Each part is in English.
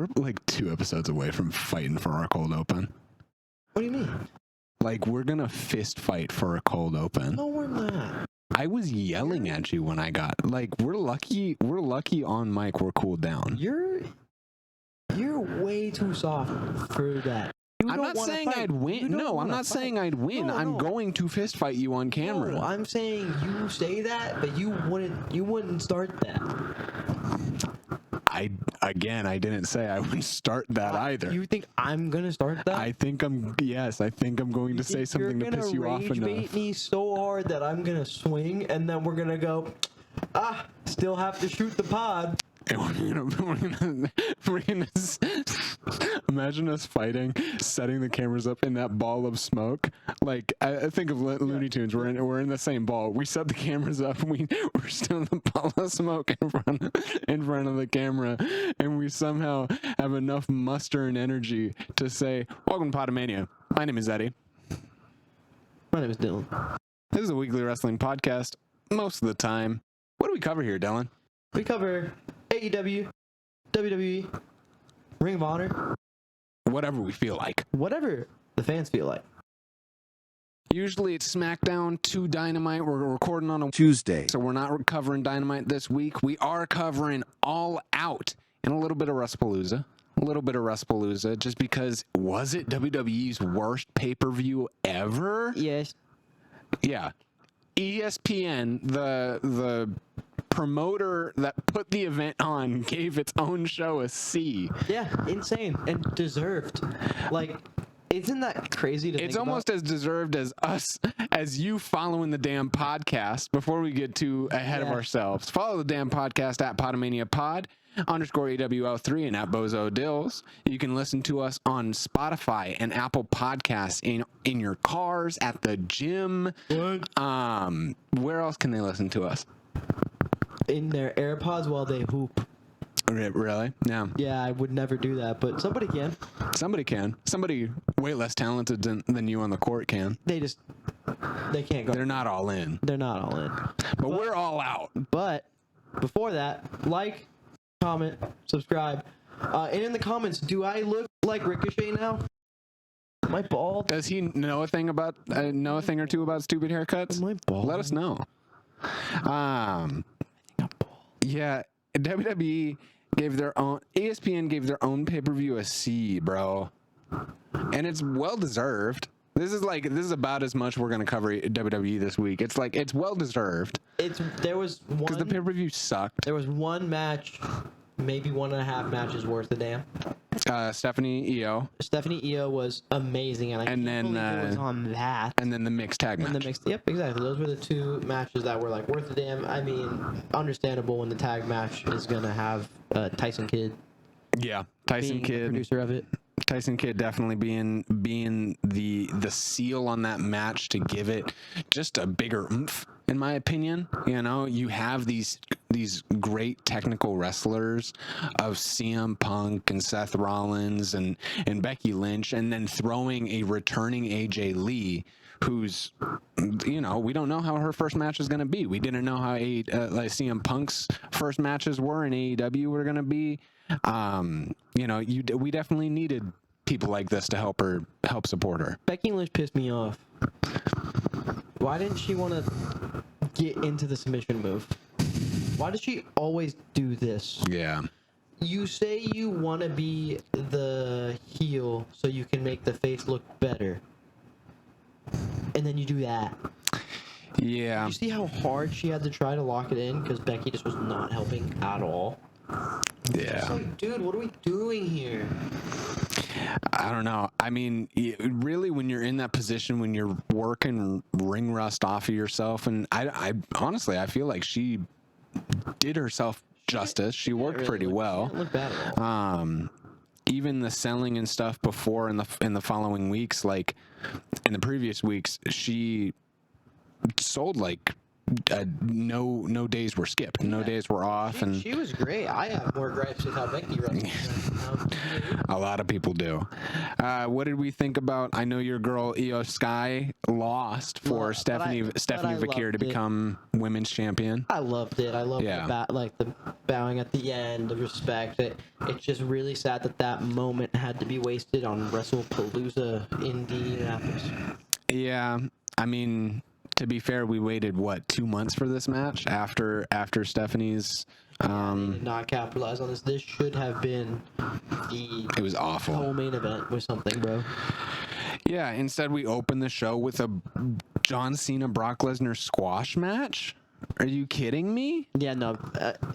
we're like 2 episodes away from fighting for our cold open. What do you mean? Like, we're gonna fist fight for a cold open. No, we're not. I was yelling at you when I got, like, we're lucky on mic we're cooled down. You're way too soft for that. I'm not saying I'd win. No, I'm not saying I'd win. I'm going to fist fight you on camera. No, I'm saying you say that, but you wouldn't start that. I didn't say I would start that either. You think I'm gonna start that? I think I'm going to say something to piss you off enough. You're gonna rage bait me so hard that I'm gonna swing, and then we're gonna go, still have to shoot the pod. And we're gonna imagine us fighting, setting the cameras up in that ball of smoke. Like, I think of Looney Tunes. We're in the same ball. We set the cameras up. We're still in the ball of smoke in front of the camera, and we somehow have enough muster and energy to say, "Welcome to Pod-A-Mania. My name is Eddie. My name is Dylan. This is a weekly wrestling podcast. Most of the time, what do we cover here, Dylan? We cover AEW, WWE, Ring of Honor. Whatever we feel like. Whatever the fans feel like. Usually it's SmackDown to Dynamite. We're recording on a Tuesday, so we're not covering Dynamite this week. We are covering All Out and a little bit of Wrestlepalooza. Just because, was it WWE's worst pay-per-view ever? Yes. Yeah. ESPN, the promoter that put the event on, gave its own show a C. Yeah, insane and deserved. Like, isn't that crazy to think about? It's almost as deserved as us, as you following the damn podcast. Before we get too ahead of ourselves, follow the damn podcast at Pod-A-Mania Pod _AWL3 and at Bozo Dills. You can listen to us on Spotify and Apple Podcasts in your cars, at the gym. What? Where else can they listen to us? In their AirPods while they hoop. Really? Yeah. Yeah, I would never do that, but somebody can. Somebody can. Somebody way less talented than you on the court can. They can't go. They're not all in. They're not all in. But we're all out. But before that, like, comment, subscribe. And in the comments, do I look like Ricochet now? Am I bald? Does he know a thing or two about stupid haircuts? Am I bald? Let us know. Yeah, WWE gave their own, ESPN gave their own pay-per-view a C, bro. And it's well deserved. This is about as much we're going to cover WWE this week. It's well deserved. There was one, because the pay-per-view sucked. There was one match, maybe 1.5 matches worth a damn. Stephanie Io was amazing, and I can't believe it was on that. And then the mixed tag match. Yep, exactly. Those were the 2 matches that were like worth a damn. I mean, understandable when the tag match is gonna have Tyson Kidd. Yeah, Tyson Kidd, the producer of it. Tyson Kidd definitely being the seal on that match to give it just a bigger oomph, in my opinion. You know, you have these great technical wrestlers of CM Punk and Seth Rollins and Becky Lynch, and then throwing a returning AJ Lee, who's, you know, we don't know how her first match is going to be. We didn't know how like CM Punk's first matches were in AEW were going to be. You know, we definitely needed people like this to help support her. Becky Lynch pissed me off. Why didn't she want to get into the submission move? Why does she always do this? Yeah. You say you want to be the heel so you can make the face look better. And then you do that. Yeah. You see how hard she had to try to lock it in because Becky just was not helping at all? Yeah. It's like, dude, what are we doing here? I don't know. I mean, really, when you're in that position, when you're working ring rust off of yourself, and I honestly, I feel like she did herself justice. She worked really pretty well. She didn't look bad at all. Even the selling and stuff before in the following weeks, like in the previous weeks, she sold like no days were skipped, no days were off, and she was great. I have more gripes with how Becky runs. a lot of people do. What did we think about? I know your girl Io Sky lost for Stephanie Vakir to become women's champion. I loved it. I loved the bowing at the end, the respect. It's just really sad that moment had to be wasted on WrestlePalooza Indianapolis. Yeah, I mean, to be fair, we waited 2 months for this match after Stephanie's. They did not capitalize on this. This should have been it was awful. Whole main event was something, bro. Yeah, instead we opened the show with a John Cena Brock Lesnar squash match. Are you kidding me? Yeah, no,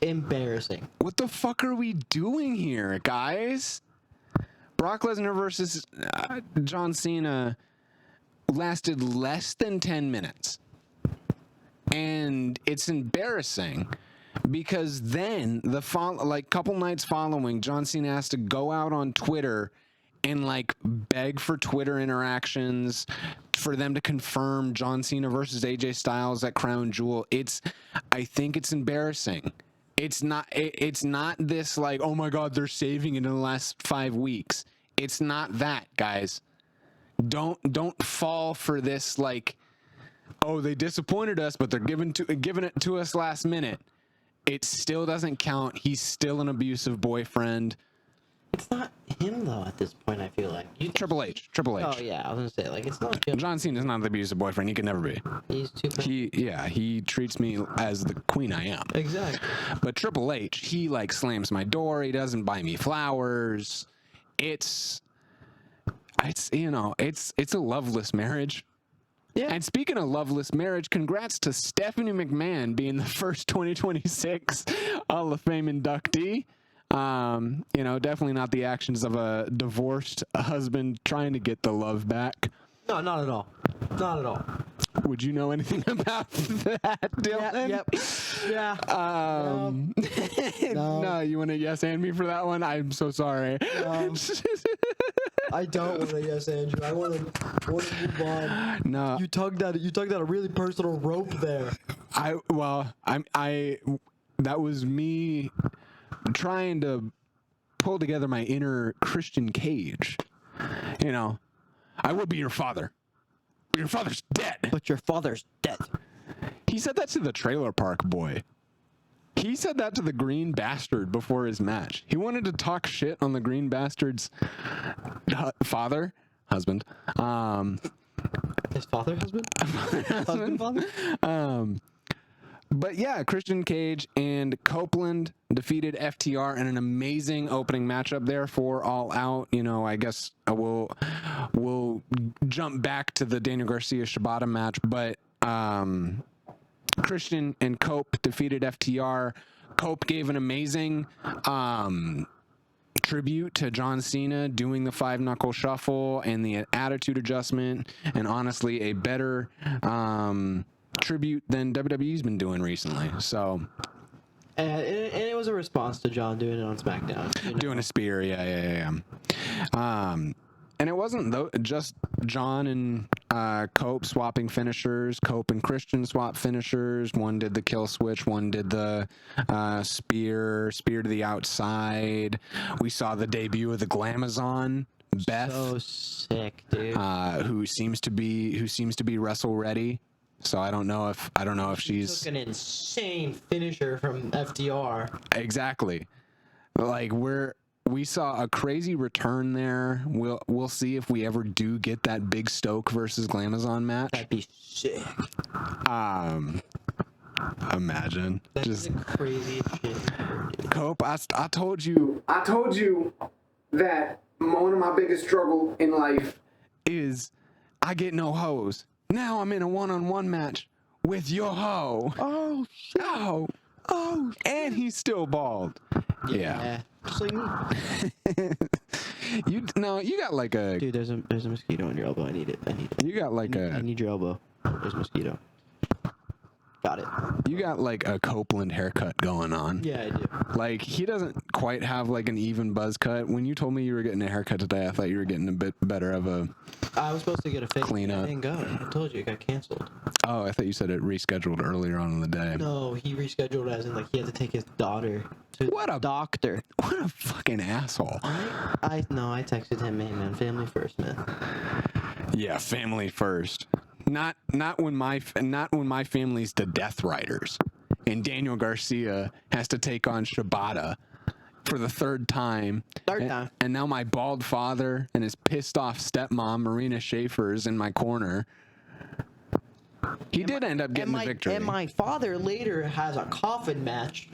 embarrassing. What the fuck are we doing here, guys? Brock Lesnar versus John Cena lasted less than 10 minutes. And it's embarrassing because then couple nights following, John Cena has to go out on Twitter and beg for Twitter interactions for them to confirm John Cena versus AJ Styles at Crown Jewel. I think it's embarrassing. It's not this oh my God, they're saving it in the last 5 weeks. It's not that, guys. Don't fall for this oh, they disappointed us, but they're giving it to us last minute. It still doesn't count. He's still an abusive boyfriend. It's not him though at this point. I feel like Triple H. Oh yeah, I was gonna say it's not him. John Cena's not the abusive boyfriend. He could never be. He's too. He treats me as the queen I am. Exactly. But Triple H, he slams my door. He doesn't buy me flowers. It's a loveless marriage. Yeah. And speaking of loveless marriage, congrats to Stephanie McMahon being the first 2026 Hall of Fame inductee. Definitely not the actions of a divorced husband trying to get the love back. No, not at all. Not at all. Would you know anything about that, Dylan? Yeah. No. No, you want to yes and me for that one? I'm so sorry. I don't want to yes Andrew. I want to move on. No. You tugged at a really personal rope there. That was me trying to pull together my inner Christian Cage. I would be your father. But your father's dead. But your father's dead. He said that to the Trailer Park Boy. He said that to the Green Bastard before his match. He wanted to talk shit on the Green Bastard's husband. His husband? Father? But yeah, Christian Cage and Copeland defeated FTR in an amazing opening matchup there for All Out. I guess we'll jump back to the Daniel Garcia Shibata match, but Christian and Cope defeated FTR. Cope gave an amazing tribute to John Cena doing the 5-knuckle shuffle and the attitude adjustment, and honestly a better tribute than WWE's been doing recently. So and it was a response to John doing it on SmackDown. Doing a spear, yeah. And it wasn't just John and Cope swapping finishers. Cope and Christian swapped finishers. One did the kill switch. One did the spear to the outside. We saw the debut of the Glamazon, Beth. So sick, dude. Who seems to be wrestle ready. So I don't know if she's took an insane finisher from FTR. Exactly. We saw a crazy return there. We'll see if we ever do get that Big Stoke versus Glamazon match. That'd be sick. Imagine. That's just the craziest shit. Cope, I told you that one of my biggest struggle in life is I get no hoes. Now I'm in a one-on-one match with your hoe. Oh shit. Oh, and he's still bald. Yeah. Just like me. You got a dude. There's a mosquito on your elbow. I need it. You got I need your elbow. There's a mosquito. Got it. You got a Copeland haircut going on. Yeah, I do. He doesn't quite have an even buzz cut. When you told me you were getting a haircut today, I thought you were getting a bit better of a I was supposed to get a fake. Clean up. I didn't go. I told you it got canceled. Oh, I thought you said it rescheduled earlier on in the day. No, he rescheduled as in like he had to take his daughter to the doctor. What a fucking asshole. I texted him, hey man, family first, man. Yeah, family first. Not when my family's the Death Riders, and Daniel Garcia has to take on Shibata for the third time. And now my bald father and his pissed off stepmom Marina Schaefer is in my corner. He did end up getting the victory. And my father later has a coffin match.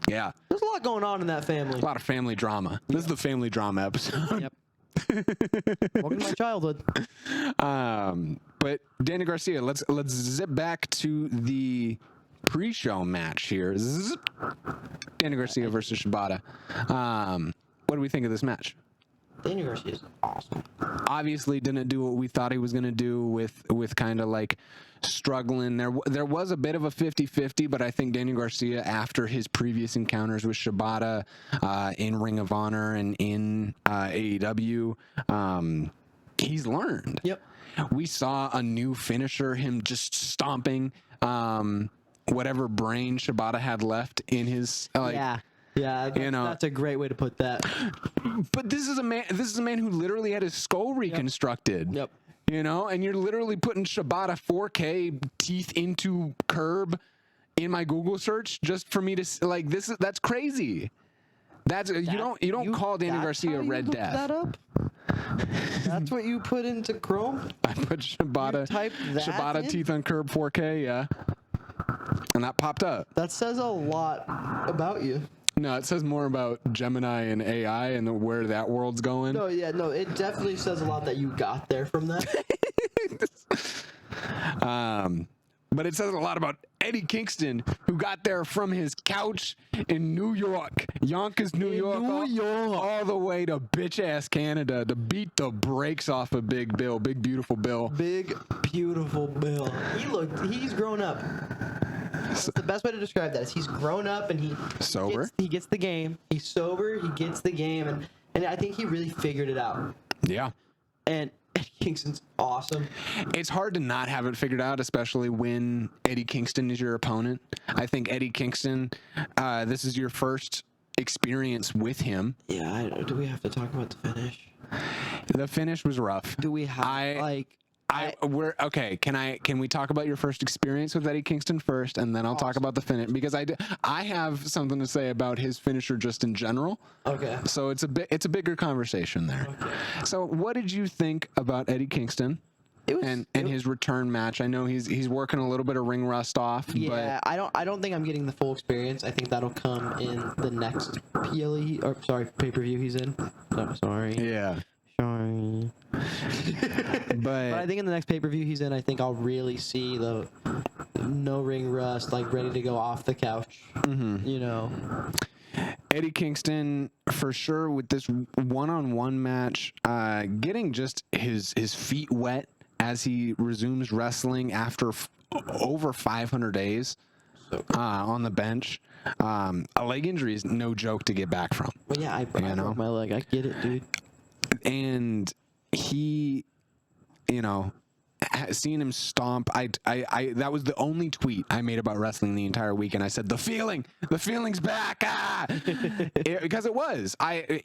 Yeah. There's a lot going on in that family. A lot of family drama. This is the family drama episode. Yep. Welcome to my childhood. But Daniel Garcia, let's zip back to the pre-show match here. Daniel Garcia versus Shibata. What do we think of this match? Daniel Garcia is awesome. Obviously didn't do what we thought he was going to do with kind of like struggling. There was a bit of a 50-50, but I think Daniel Garcia, after his previous encounters with Shibata in Ring of Honor and in AEW, he's learned. Yep. We saw a new finisher, him just stomping whatever brain Shibata had left in his Yeah, that's a great way to put that. But this is a man who literally had his skull reconstructed. Yep. You know, and you're literally putting Shibata 4K teeth into curb in my Google search just for me to like this. That's crazy. You don't call Daniel Garcia Red Death. That up? That's what you put into Chrome? I put Shibata teeth on curb 4K, yeah. And that popped up. That says a lot about you. No, it says more about Gemini and AI and where that world's going. No, it definitely says a lot that you got there from that. But it says a lot about Eddie Kingston, who got there from his couch in New York, Yonkers, New York, all the way to bitch-ass Canada to beat the brakes off of Big Beautiful Bill. Big, beautiful Bill. He's grown up. The best way to describe that is he's grown up and he gets the game. He's sober, he gets the game, and I think he really figured it out. Yeah. And Eddie Kingston's awesome. It's hard to not have it figured out, especially when Eddie Kingston is your opponent. I think Eddie Kingston, this is your first experience with him. Yeah, do we have to talk about the finish? The finish was rough. Do we have, we're okay. Can we talk about your first experience with Eddie Kingston first, and then I'll talk about the finish, because I have something to say about his finisher just in general. Okay. So it's a bigger conversation there. Okay. So what did you think about Eddie Kingston and his return match? I know he's working a little bit of ring rust off. Yeah, but I don't think I'm getting the full experience. I think that'll come in the next pay-per-view he's in. Oh, sorry. Yeah. Sorry. But I think in the next pay-per-view he's in, I think I'll really see the no ring rust, like ready to go off the couch. Mm-hmm. You know, Eddie Kingston for sure with this one-on-one match, getting just his feet wet as he resumes wrestling after over 500 days on the bench. A leg injury is no joke to get back from. Well, yeah, I broke my leg. I get it, dude. And he, seeing him stomp, I that was the only tweet I made about wrestling the entire weekend. I said, the feeling's back, because it was.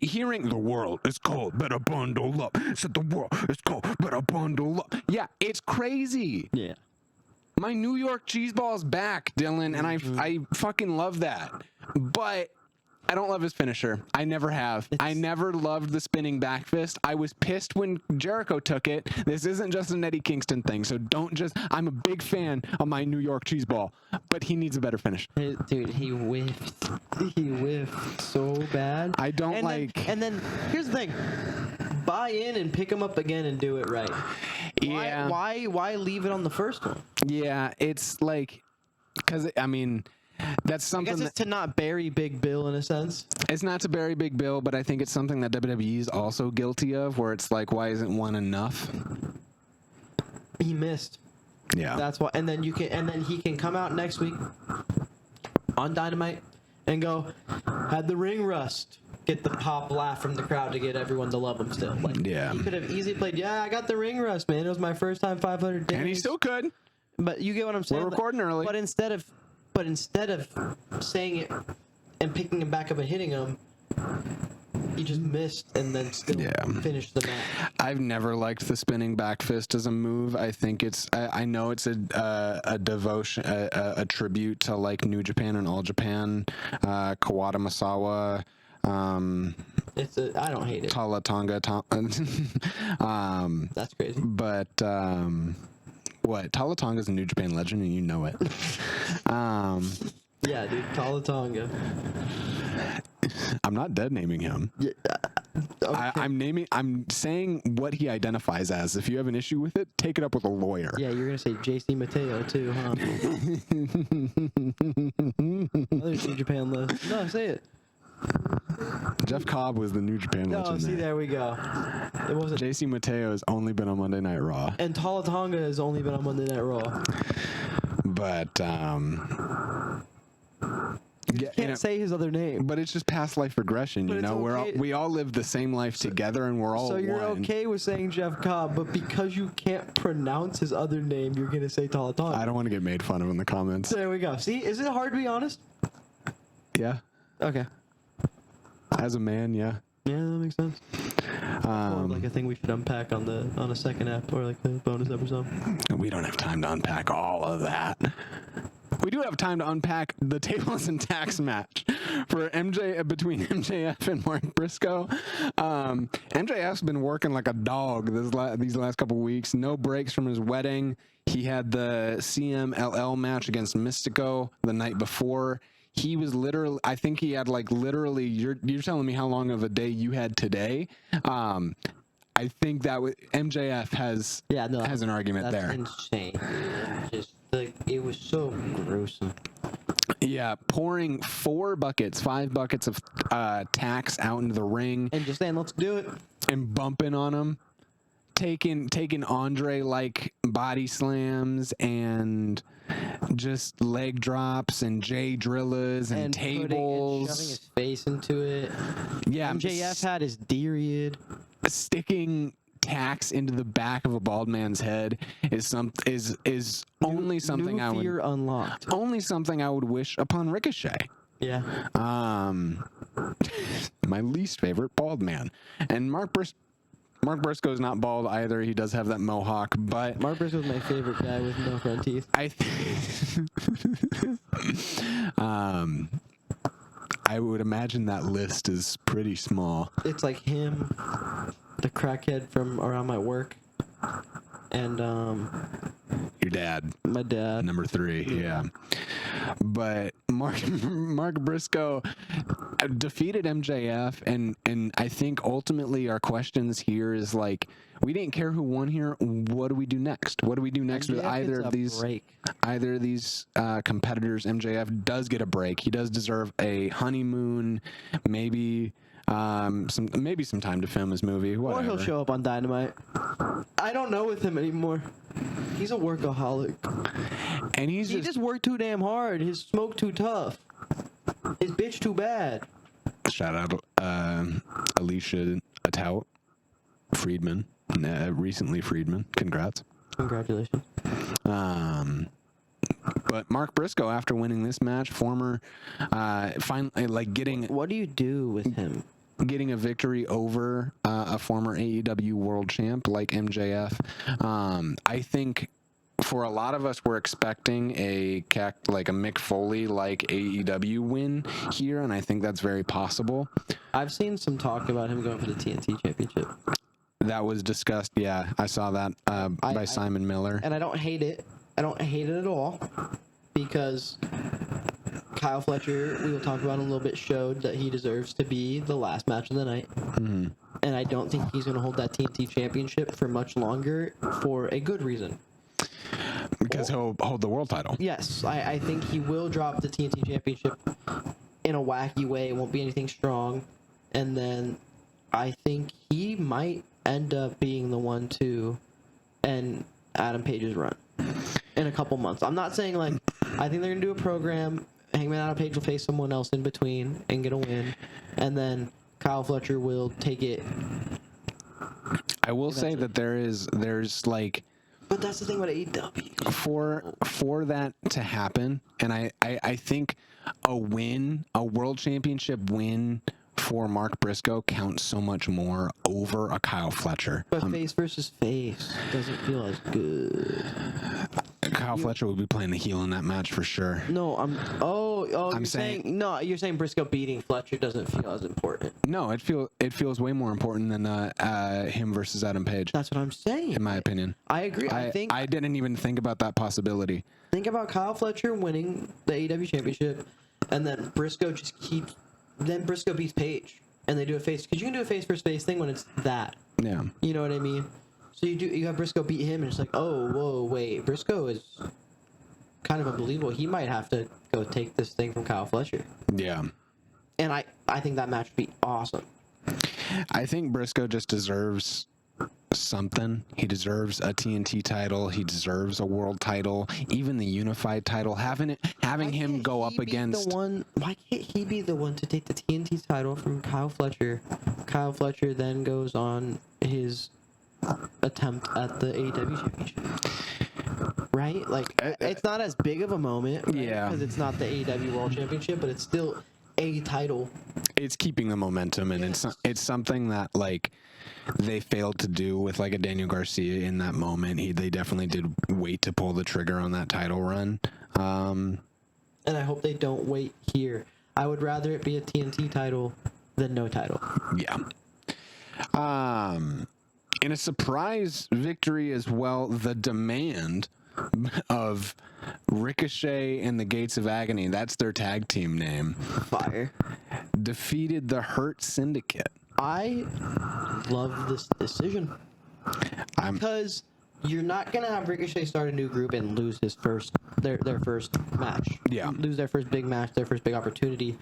Hearing the world is cold, better bundle up. Said the world is cold, better bundle up. Yeah, it's crazy. Yeah. My New York cheeseball's back, Dylan, and I fucking love that. But I don't love his finisher. I never have. I never loved the spinning backfist. I was pissed when Jericho took it. This isn't just an Eddie Kingston thing, so don't just... I'm a big fan of my New York cheeseball, but he needs a better finish. Dude, he whiffed. He whiffed so bad. I don't And then, here's the thing. Buy in and pick him up again and do it right. Yeah. Why leave it on the first one? Yeah, it's like... Because, that's something. I guess it's to not bury Big Bill in a sense. It's not to bury Big Bill, but I think it's something that WWE is also guilty of, where it's like, why isn't one enough? He missed. Yeah. That's why. And then he can come out next week on Dynamite and go, had the ring rust. get the pop laugh from the crowd to get everyone to love him still. Like, yeah. He could have easily played, I got the ring rust, man. It was my first time 500 days. And he still could. But you get what I'm saying? We're recording early. But instead of saying it and picking him back up and hitting him, he just missed and then still finished the match. I've never liked the spinning back fist as a move. I think I know it's a devotion, a tribute to like New Japan and All Japan, Kawada Masawa. I don't hate it. Tala Tonga. That's crazy. But what? Tala Tonga's a New Japan legend, and you know it. Yeah, dude, Tala Tonga. I'm not dead naming him. Yeah. Okay. I'm saying what he identifies as. If you have an issue with it, take it up with a lawyer. Yeah, you're gonna say JC Mateo too, huh? Other New Japan list. No, say it. Jeff Cobb was the New Japan legend. Oh, see, there we go. It wasn't. JC Mateo has only been on Monday Night Raw. And Tala Tonga has only been on Monday Night Raw. But you can't say his other name. But it's just past life regression, you know. Okay. We all live the same life together, and we're all So you're one. okay with saying Jeff Cobb, but because you can't pronounce his other name, you're gonna say Tala Tonga. I don't want to get made fun of in the comments. There we go. See, is it hard to be honest? Yeah. Okay. As a man, yeah. Yeah, that makes sense. Or like a thing we should unpack on a second app or like the bonus episode. We don't have time to unpack all of that. We do have time to unpack the tables and tacks match for between MJF and Mark Briscoe. MJF's been working like a dog these last couple weeks. No breaks from his wedding. He had the CMLL match against Mystico the night before. He was literally, I think he had like literally, you're telling me how long of a day you had today. I think that MJF has an argument there. That's insane. Just like, it was so gruesome. Yeah, pouring 5 buckets of tacks out into the ring. And just saying, let's do it. And bumping on him. Taking Andre like body slams and just leg drops and J drillers and tables. Shoving his face into it. Yeah. MJF had his period. Sticking tacks into the back of a bald man's head is only something I would fear unlocked. Only something I would wish upon Ricochet. Yeah. My least favorite bald man. And Mark Briscoe's not bald either. He does have that mohawk, but Mark Briscoe's my favorite guy with no front teeth. I would imagine that list is pretty small. It's like him, the crackhead from around my work, and your dad. My dad. Number 3, yeah. But Mark Briscoe defeated MJF, and I think ultimately our questions here is like, we didn't care who won here. What do we do next? What do we do next with either of these competitors? MJF does get a break. He does deserve a honeymoon, maybe some time to film his movie. Whatever. Or he'll show up on Dynamite. I don't know with him anymore. He's a workaholic. And he just worked too damn hard. His smoke too tough. His bitch too bad. Shout out Alicia Atout Friedman. Recently Friedman. Congrats. Congratulations. But Mark Briscoe, after winning this match, finally like getting. What do you do with him? Getting a victory over a former AEW world champ like MJF. I think for a lot of us, we're expecting a Mick Foley like AEW win here, and I think that's very possible. I've seen some talk about him going for the TNT Championship. That was discussed. Yeah, I saw that by Simon Miller. And I don't hate it. I don't hate it at all, because Kyle Fletcher, we will talk about in a little bit, showed that he deserves to be the last match of the night. Mm-hmm. And I don't think he's going to hold that TNT Championship for much longer for a good reason. Because he'll hold the world title. Yes, I think he will drop the TNT Championship in a wacky way. It won't be anything strong. And then I think he might end up being the one to end Adam Page's run in a couple months. I'm not saying I think they're going to do a program. Hangman Adam Page will face someone else in between and get a win. And then Kyle Fletcher will take it. I will say that there's like, but that's the thing about AEW. For that to happen, and I think a world championship win for Mark Briscoe counts so much more over a Kyle Fletcher. But face versus face doesn't feel as good. Kyle Fletcher would be playing the heel in that match for sure. No, you're saying Briscoe beating Fletcher doesn't feel as important. No, it feels way more important than him versus Adam Page. That's what I'm saying. In my opinion. I agree. I didn't even think about that possibility. Think about Kyle Fletcher winning the AEW championship, and then Briscoe Briscoe beats Page, and they do a face, because you can do a face versus face thing when it's that. Yeah. You know what I mean? So you have Briscoe beat him, and it's like, oh, whoa, wait, Briscoe is kind of unbelievable. He might have to go take this thing from Kyle Fletcher. Yeah. And I think that match would be awesome. I think Briscoe just deserves something. He deserves a TNT title. He deserves a world title, even the unified title. Having him go up against why can't he be the one to take the TNT title from Kyle Fletcher? Kyle Fletcher then goes on his attempt at the AEW championship. Right? Like, it's not as big of a moment, right? Yeah, because it's not the AEW World Championship, but it's still a title. It's keeping the momentum, and it's something that, like, they failed to do with, like, a Daniel Garcia in that moment. They definitely did wait to pull the trigger on that title run. And I hope they don't wait here. I would rather it be a TNT title than no title. Yeah. In a surprise victory as well, the demand of Ricochet and the Gates of Agony, that's their tag team name, Fire, defeated the Hurt Syndicate. I love this decision because you're not gonna have Ricochet start a new group and lose their first match. Yeah, lose their first big match, their first big opportunity,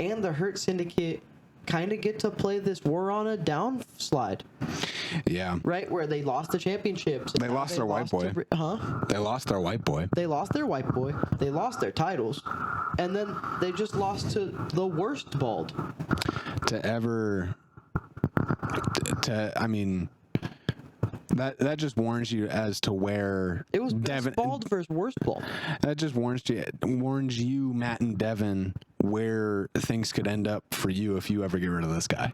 and the Hurt Syndicate kind of get to play this war on a downslide. Yeah. Right, where they lost the championships. They lost their white boy. They lost their white boy. They lost their white boy. They lost their titles. And then they just lost to the worst bald. I mean, that just warns you as to where it was best bald versus worst bald. That just warns you, Matt and Devin, where things could end up for you if you ever get rid of this guy.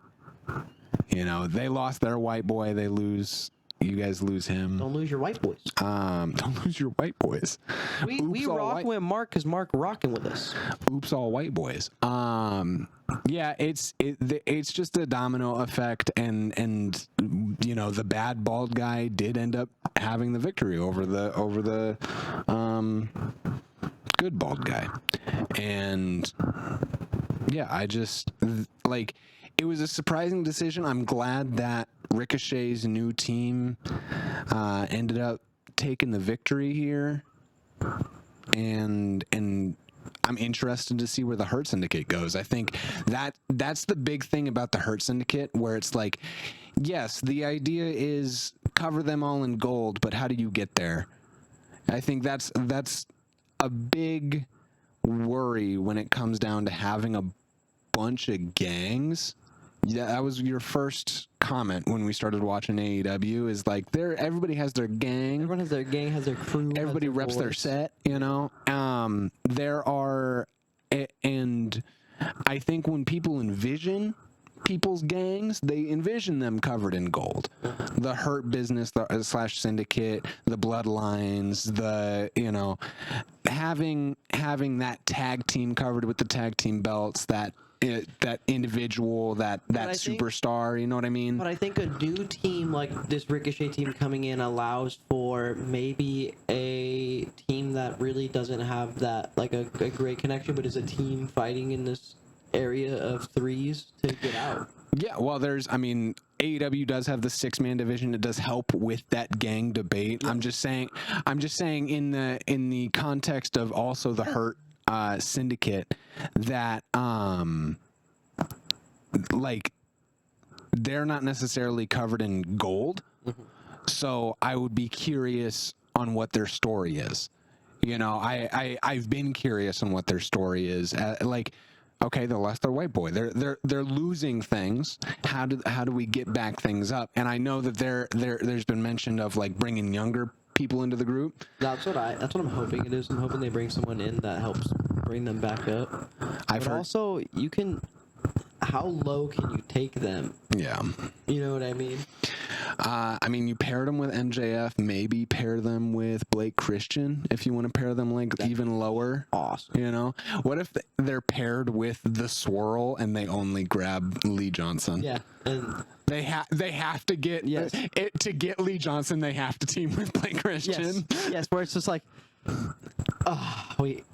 You know, they lost their white boy. You guys lose him. Don't lose your white boys. Don't lose your white boys. We rock with Mark because Mark rocking with us. Oops, all white boys. Yeah, it's just a domino effect, and you know, the bad bald guy did end up having the victory over the good bald guy, and yeah, I just like. It was a surprising decision. I'm glad that Ricochet's new team ended up taking the victory here, and I'm interested to see where the Hurt Syndicate goes. I think that's the big thing about the Hurt Syndicate, where it's like, yes, the idea is cover them all in gold, but how do you get there? I think that's a big worry when it comes down to having a bunch of gangs. Yeah, that was your first comment when we started watching AEW. Is like everybody has their gang. Everyone has their gang, has their crew. Everybody reps their set. You know, there are, and I think when people envision people's gangs, they envision them covered in gold. The Hurt Business / Syndicate, the Bloodlines, having that tag team covered with the tag team belts, that individual, that superstar, you know what I mean? But I think a new team like this Ricochet team coming in allows for maybe a team that really doesn't have that, like a great connection, but is a team fighting in this area of threes to get out. Yeah, well, AEW does have the 6-man division. It does help with that gang debate. Yeah. I'm just saying in the context of also the Hurt Syndicate, that like they're not necessarily covered in gold. Mm-hmm. So I would be curious on what their story is. You know, I've been curious on what their story is. Like, Okay, they lost their whiteboy. They're losing things. How do we get back things up? And I know that there's been mention of like bringing younger people into the group. That's what I'm hoping it is. I'm hoping they bring someone in that helps bring them back up. But also, you can. How low can you take them? Yeah. You know what I mean? I mean, you paired them with MJF. Maybe pair them with Blake Christian if you want to pair them like even lower. Awesome. You know, what if they're paired with the Swirl and they only grab Lee Johnson? Yeah, and they have to get to get Lee Johnson. They have to team with Blake Christian. Yes. Where it's just like, wait.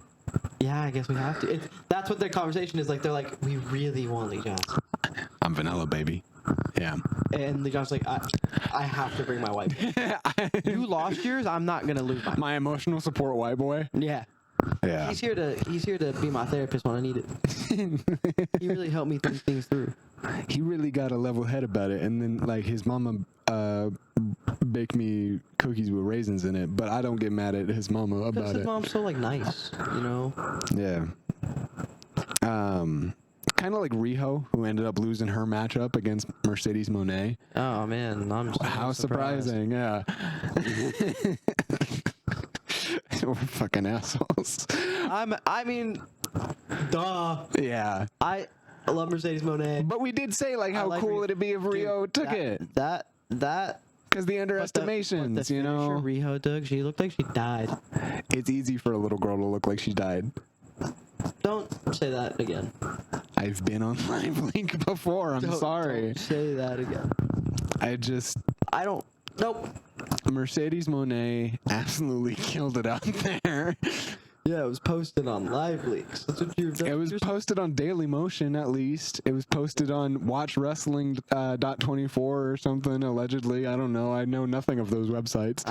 Yeah, I guess we have to. That's what their conversation is like. They're like, we really want Lee Johnson. I'm vanilla, baby. Yeah. And Lee Johnson's like, I have to bring my wife. You lost yours. I'm not gonna lose mine. My emotional support white boy. Yeah. Yeah. He's here to be my therapist when I need it. He really helped me think things through. He really got a level head about it, and then like his mama baked me cookies with raisins in it, but I don't get mad at his mama about it. His mom's so like nice, you know. Yeah. Kind of like Riho, who ended up losing her matchup against Mercedes Mone. Oh man, I'm so how surprising! Yeah. We're fucking assholes. I mean, duh. Yeah. I love Mercedes Mone. But we did say like how cool it'd be if Riho took it. That. Because the underestimations, you know. Riho took. She looked like she died. It's easy for a little girl to look like she died. Don't say that again. I've been on Live Link before. I'm sorry. Don't say that again. I don't. Nope. Mercedes Mone absolutely killed it out there. Yeah, it was posted on Live Leaks. That's what you're. It was posted on Daily Motion, at least. It was posted on WatchWrestling.24 or something, allegedly. I don't know. I know nothing of those websites.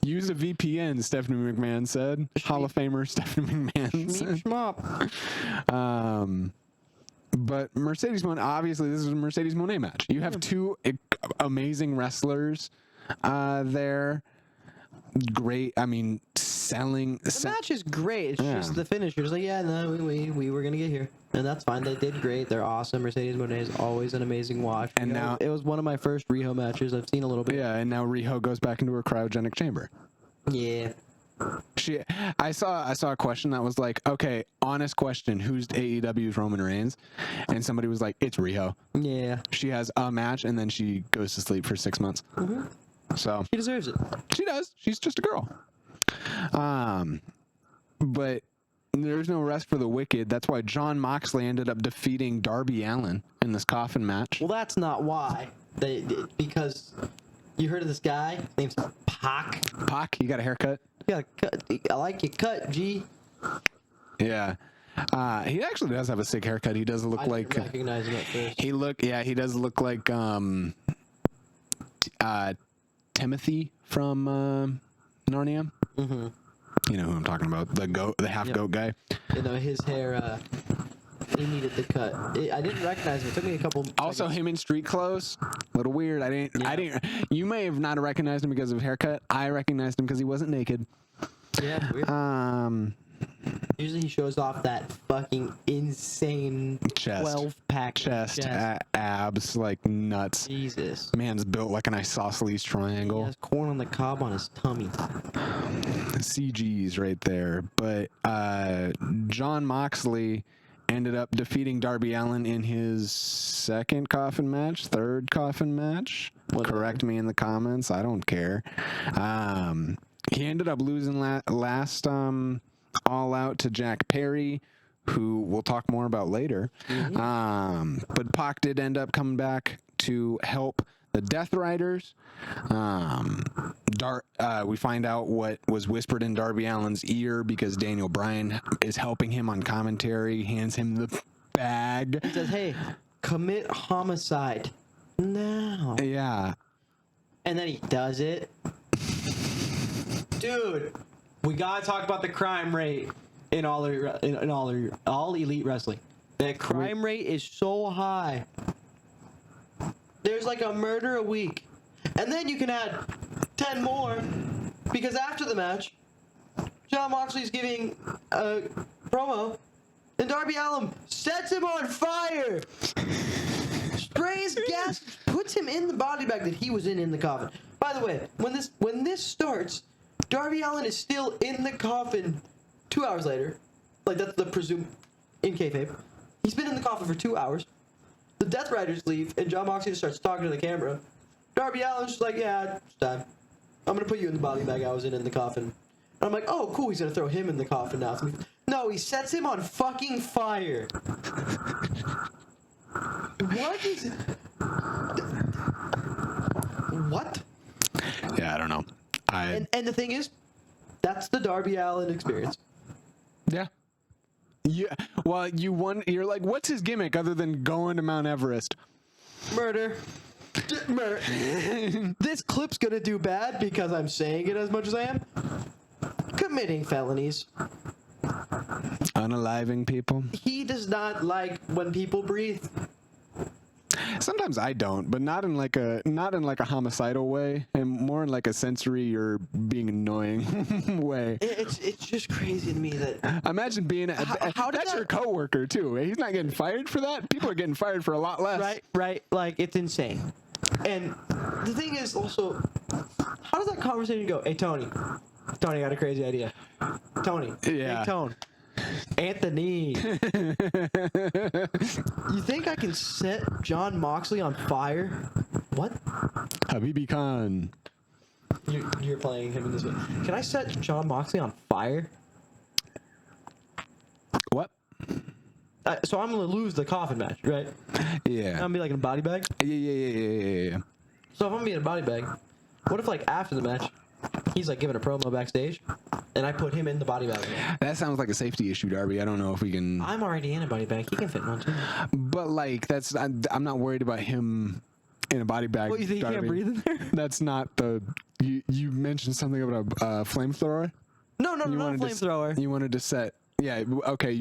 Use a VPN, Stephanie McMahon said. Hall of Famer Stephanie McMahon said. But Mercedes Mone, obviously, this is a Mercedes Mone match. You have two amazing wrestlers there. Great. I mean, selling. The match is great. It's just the finish. You're just like, yeah, no, we were gonna get here, and that's fine. They did great. They're awesome. Mercedes Mone is always an amazing watch. And now it was one of my first Riho matches. I've seen a little bit. Yeah, and now Riho goes back into her cryogenic chamber. Yeah. I saw a question that was like, okay, honest question, who's AEW's Roman Reigns? And somebody was like, it's Riho. Yeah. She has a match and then she goes to sleep for 6 months. Mm-hmm. So she deserves it. She does. She's just a girl. But there's no rest for the wicked. That's why Jon Moxley ended up defeating Darby Allin in this coffin match. Well, that's not why. Because you heard of this guy? His name's Pac. Pac, you got a haircut? Yeah, I like your cut, G. Yeah. He actually does have a sick haircut. He does look I like. didn't recognize him at first. He does look like Timothy from Narnia. Mm-hmm. You know who I'm talking about? The half goat guy. You know his hair. He needed the cut. I didn't recognize him. It took me a couple. Also, him in street clothes, a little weird. I didn't. You may have not recognized him because of haircut. I recognized him because he wasn't naked. Yeah. Weird. Usually he shows off that fucking insane chest, 12-pack chest. Abs like nuts. Jesus. Man's built like an isosceles triangle. He has corn on the cob on his tummy. CG's right there. But Jon Moxley ended up defeating Darby Allin in his third coffin match. Whatever. Correct me in the comments. I don't care. He ended up losing last All Out to Jack Perry, who we'll talk more about later. Mm-hmm. But Pac did end up coming back to help the Death Riders. We find out what was whispered in Darby Allin's ear because Daniel Bryan is helping him on commentary, hands him the bag. He says, hey, commit homicide now. Yeah. And then he does it. Dude, we gotta talk about the crime rate in all elite wrestling. The crime rate is so high. There's like a murder a week. And then you can add 10 more because after the match, Jon Moxley's giving a promo And Darby Allin sets him on fire. Sprays gas, puts him in the body bag that he was in the coffin. By the way, when this starts, Darby Allin is still in the coffin 2 hours later. Like, that's the presumed in kayfabe. He's been in the coffin for 2 hours. The Death Riders leave, and Jon Moxley just starts talking to the camera. Darby Allin's just like, yeah, it's time. I'm going to put you in the body bag I was in the coffin. And I'm like, oh, cool, he's going to throw him in the coffin now. No, he sets him on fucking fire. What is it? What? Yeah, I don't know. And the thing is, that's the Darby Allin experience. Yeah. Yeah. Well, you're like, what's his gimmick other than going to Mount Everest? Murder. This clip's gonna do bad because I'm saying it as much as I am. Committing felonies. Unaliving people. He does not like when people breathe. Sometimes I don't, but not in like a homicidal way, and more in like a sensory or being annoying way. It's just crazy to me that. Imagine being that's your coworker too. He's not getting fired for that. People are getting fired for a lot less. Right. Like, it's insane. And the thing is also, how does that conversation go? Hey, Tony, I got a crazy idea. Tony. Yeah. Hey, Tone. Anthony. You think I can set Jon Moxley on fire? What? Habibi Khan. You're playing him in this one. Can I set Jon Moxley on fire? What? So I'm going to lose the coffin match, right? Yeah. I'm going to be like in a body bag? Yeah. So if I'm going to be in a body bag, what if like after the match, he's like giving a promo backstage, and I put him in the body bag again? That sounds like a safety issue, Darby. I don't know if we can... I'm already in a body bag. He can fit in one too. But like, I'm not worried about him in a body bag. What, you think Darby. he can't breathe in there? That's not the... You mentioned something about a flamethrower? No, not a flamethrower. You wanted to set... Yeah, okay,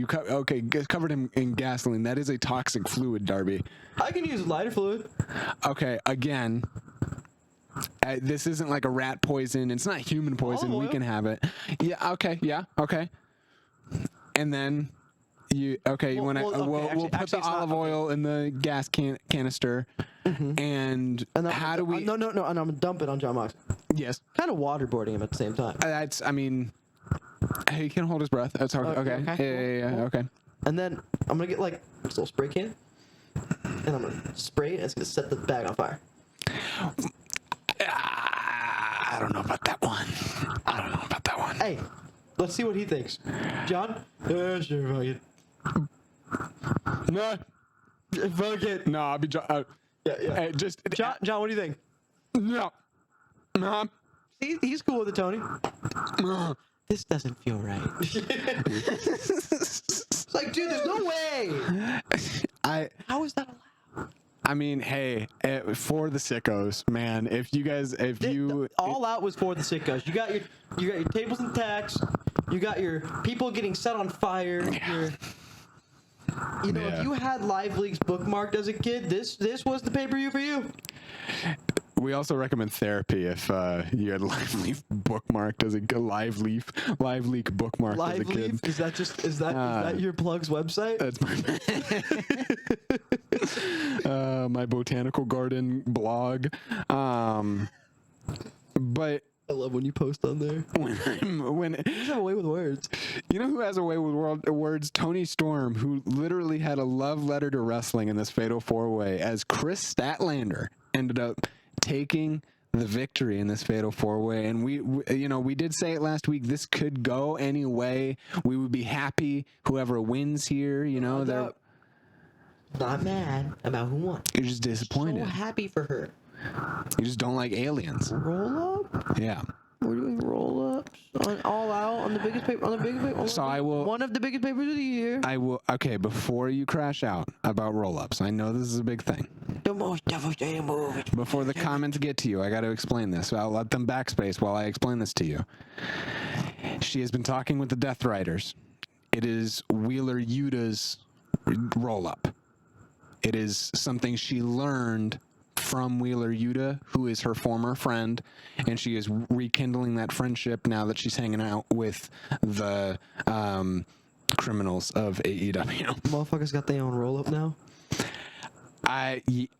covered him in gasoline. That is a toxic fluid, Darby. I can use lighter fluid. Okay, again, this isn't like a rat poison. It's not human poison. Olive We oil. can have it. Yeah, okay. And then we'll put the olive oil in the gas canister. Mm-hmm. And how do we... No, and I'm going to dump it on Jon Moxley. Yes. Kind of waterboarding him at the same time. He can hold his breath. That's hard. Okay. Yeah. Okay. And then I'm going to get like a little spray can, and I'm going to spray it, and it's going to set the bag on fire. I don't know about that one. Hey, let's see what he thinks. John? Yeah, sure, fuck it. No. Fuck it. No, I'll be... Yeah. Hey, John, what do you think? No. He's cool with it, Tony. This doesn't feel right. It's like, dude, there's no way. How is that allowed? I mean, hey, for the sickos, man. All Out was for the sickos. You got your tables and tacks. You got your people getting set on fire. Yeah. If you had Live Leaks bookmarked as a kid, this was the pay-per-view for you. We also recommend therapy if you had Live Leak bookmarked as a Live Leak bookmarked as a kid. Is that your plug's website? That's my botanical garden blog. But I love when you post on there. When you just have a way with words. You know who has a way with words? Tony Storm, who literally had a love letter to wrestling in this Fatal 4-Way, as Chris Statlander ended up taking the victory in this Fatal 4-Way. And we did say it last week, this could go any way. We would be happy whoever wins here, they're not mad about who won. You're just disappointed. So happy for her. You just don't like aliens. Roll up? Yeah. We're doing roll-ups on All Out on the biggest paper. One of the biggest papers of the year. I will. Okay, before you crash out about roll-ups, I know this is a big thing. The most devastating move. Before the comments get to you, I got to explain this. I'll let them backspace while I explain this to you. She has been talking with the Death Riders. It is Wheeler Yuta's roll-up. It is something she learned from Wheeler Yuta, who is her former friend, and she is rekindling that friendship now that she's hanging out with the criminals of AEW. Motherfuckers got their own roll up now.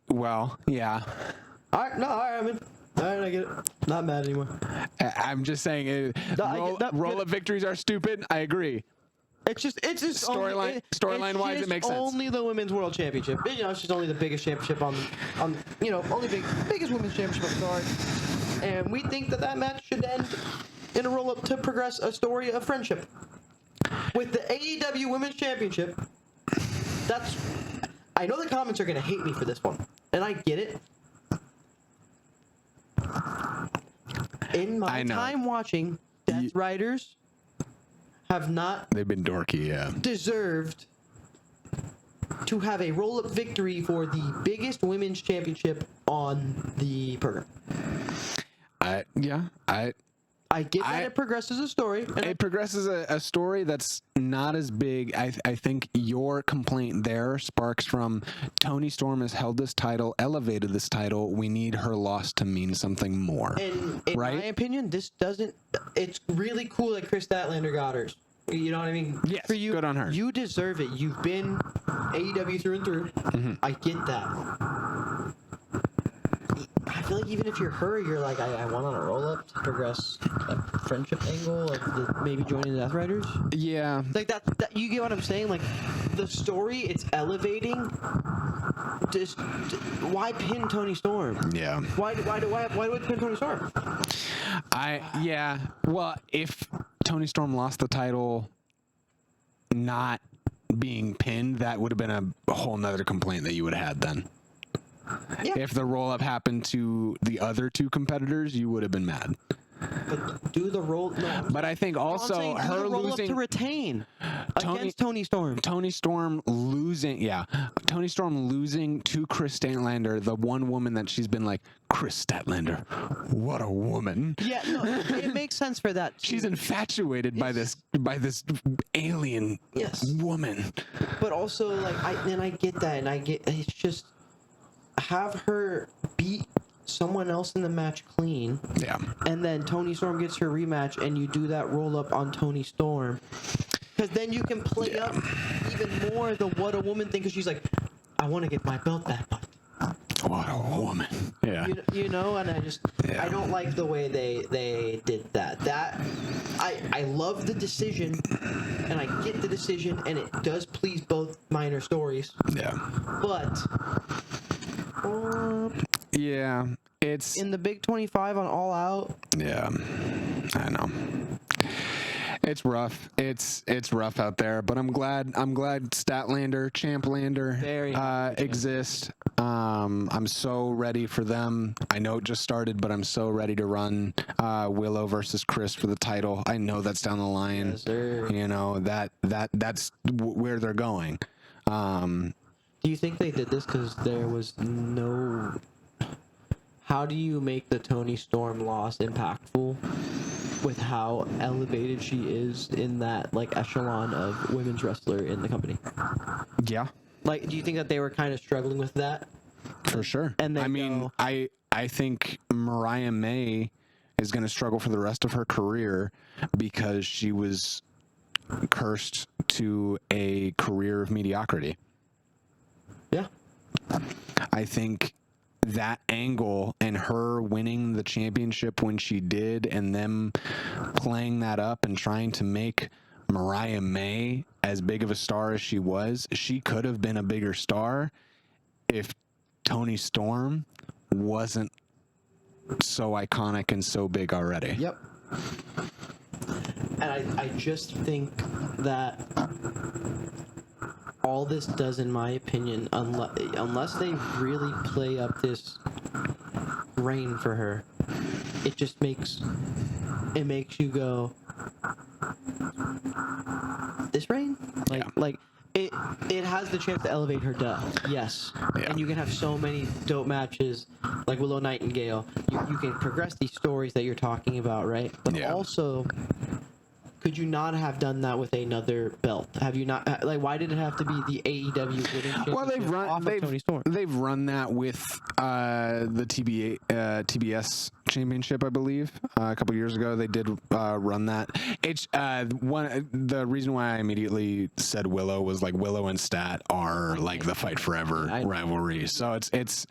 Well, yeah. All right, I'm in. All right, I get it. Not mad anymore. I'm just saying, roll-up victories are stupid. I agree. It's just storyline wise, it makes sense. Only the women's world championship. You know, it's just only the biggest championship on biggest women's championship. I'm sorry. And we think that match should end in a roll-up to progress a story of friendship with the AEW Women's Championship. I know the comments are gonna hate me for this one, and I get it. In my time watching, Death Riders have not. They've been dorky, yeah. Deserved to have a roll-up victory for the biggest women's championship on the program. I get that it progresses a story. It progresses a story that's not as big. I think your complaint there sparks from Toni Storm has held this title, elevated this title. We need her loss to mean something more. And in my opinion, this doesn't. It's really cool that Chris Statlander got hers. You know what I mean? Yes, for you, good on her. You deserve it. You've been AEW through and through. Mm-hmm. I get that. I feel like even if you're her, you're like, I want on a roll-up to progress a friendship angle of maybe joining the Death Riders. Yeah. Like that, you get what I'm saying? Like, the story, it's elevating. Just, why pin Toni Storm? Yeah. Why do we pin Toni Storm? Well, if Toni Storm lost the title not being pinned, that would have been a whole nother complaint that you would have had then. Yeah. If the roll-up happened to the other two competitors, you would have been mad. But do the roll. No, but I think also her losing to retain against Toni Storm. Toni Storm losing to Chris Statlander, the one woman that she's been like, Chris Statlander, what a woman. Yeah, no, it makes sense for that. She's infatuated by this alien woman. But also, like, I get that, and it's just have her beat someone else in the match clean. Yeah. And then Toni Storm gets her rematch, and you do that roll up on Toni Storm. Because then you can play up even more the what a woman thing, because she's like, I want to get my belt back. What a woman. Yeah. You know, and I don't like the way they did that. I love the decision, and I get the decision, and it does please both minor stories. Yeah. But yeah, it's in the Big 25 on All Out. Yeah, I know. It's rough. It's rough out there, but I'm glad Statlander, Champlander exist. I'm so ready for them. I know it just started, but I'm so ready to run Willow versus Chris for the title. I know that's down the line. Yes, sir. You know, that's where they're going. Do you think they did this because there was no... How do you make the Toni Storm loss impactful with how elevated she is in that, like, echelon of women's wrestler in the company? Yeah. Like, do you think that they were kind of struggling with that? For sure. And I think Mariah May is going to struggle for the rest of her career because she was cursed to a career of mediocrity. Yeah. I think that angle and her winning the championship when she did, and them playing that up and trying to make Mariah May as big of a star as she was, she could have been a bigger star if Toni Storm wasn't so iconic and so big already. Yep. And I just think that all this does, in my opinion, unless they really play up this reign for her, it just makes you go, this reign? Like it has the chance to elevate her, yes. Yeah. And you can have so many dope matches like Willow Nightingale. You can progress these stories that you're talking about, right? But also could you not have done that with another belt? Have you not? Like, why did it have to be the AEW Women's Championship? Well, they've run that with the TBS Championship, I believe. A couple years ago, they did run that. It's the reason why I immediately said Willow was like Willow and Stat are like the fight forever rivalry. So it's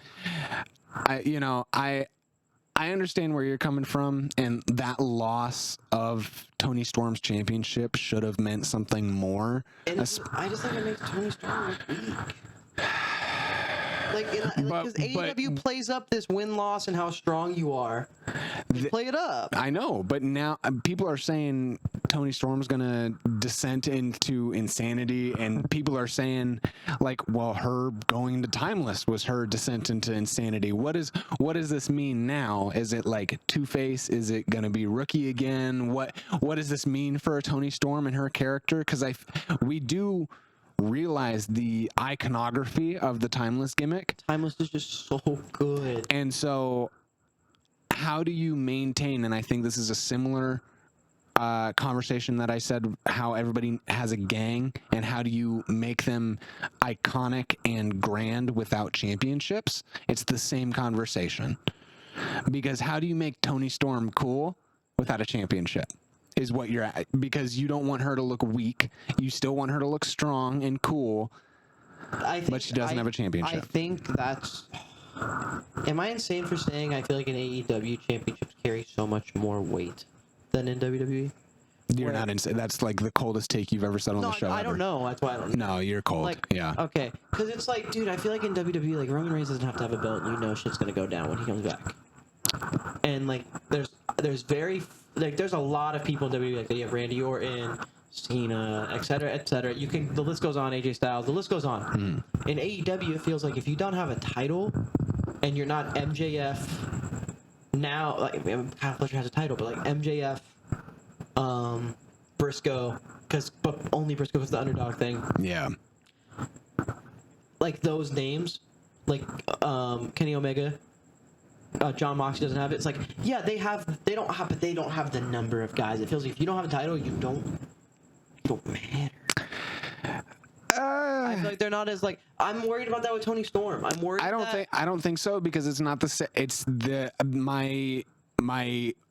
I understand where you're coming from, and that loss of Toni Storm's championship should have meant something more. I just think it makes Toni Storm look weak. Because AEW plays up this win-loss and how strong you are. They play it up. I know, but now people are saying Toni Storm's going to descend into insanity, and people are saying, like, well, her going to Timeless was her descent into insanity. What does this mean now? Is it like Two-Face? Is it going to be Rookie again? What does this mean for Toni Storm and her character? Because we do realize the iconography of the Timeless gimmick. Timeless is just so good. And so how do you maintain, and I think this is a similar conversation that I said, how everybody has a gang, and how do you make them iconic and grand without championships? It's the same conversation. Because how do you make Toni Storm cool without a championship? Is what you're at, because you don't want her to look weak. You still want her to look strong and cool, but she doesn't have a championship. I think that's... Am I insane for saying I feel like in AEW championships carry so much more weight than in WWE? You're not insane. That's like the coldest take you've ever said on the show. I don't know. That's why I don't know. No, you're cold. Like, yeah. Okay. Because it's like, dude, I feel like in WWE, like, Roman Reigns doesn't have to have a belt, and you know shit's going to go down when he comes back. And, like, there's a lot of people in WWE, like, you have Randy Orton, Cena, etc., etc. The list goes on, AJ Styles, the list goes on. In AEW, it feels like if you don't have a title, and you're not MJF, now, like, Kyle Fletcher has a title, but, like, MJF, Briscoe, but only Briscoe was the underdog thing. Yeah. Like, those names, like, Kenny Omega, John Moxley doesn't have it. It's like, yeah, they don't have the number of guys. It feels like if you don't have a title, you don't matter. I feel like they're not as, like, I'm worried about that with Toni Storm. I'm worried. I don't think so, because it's not the same. It's my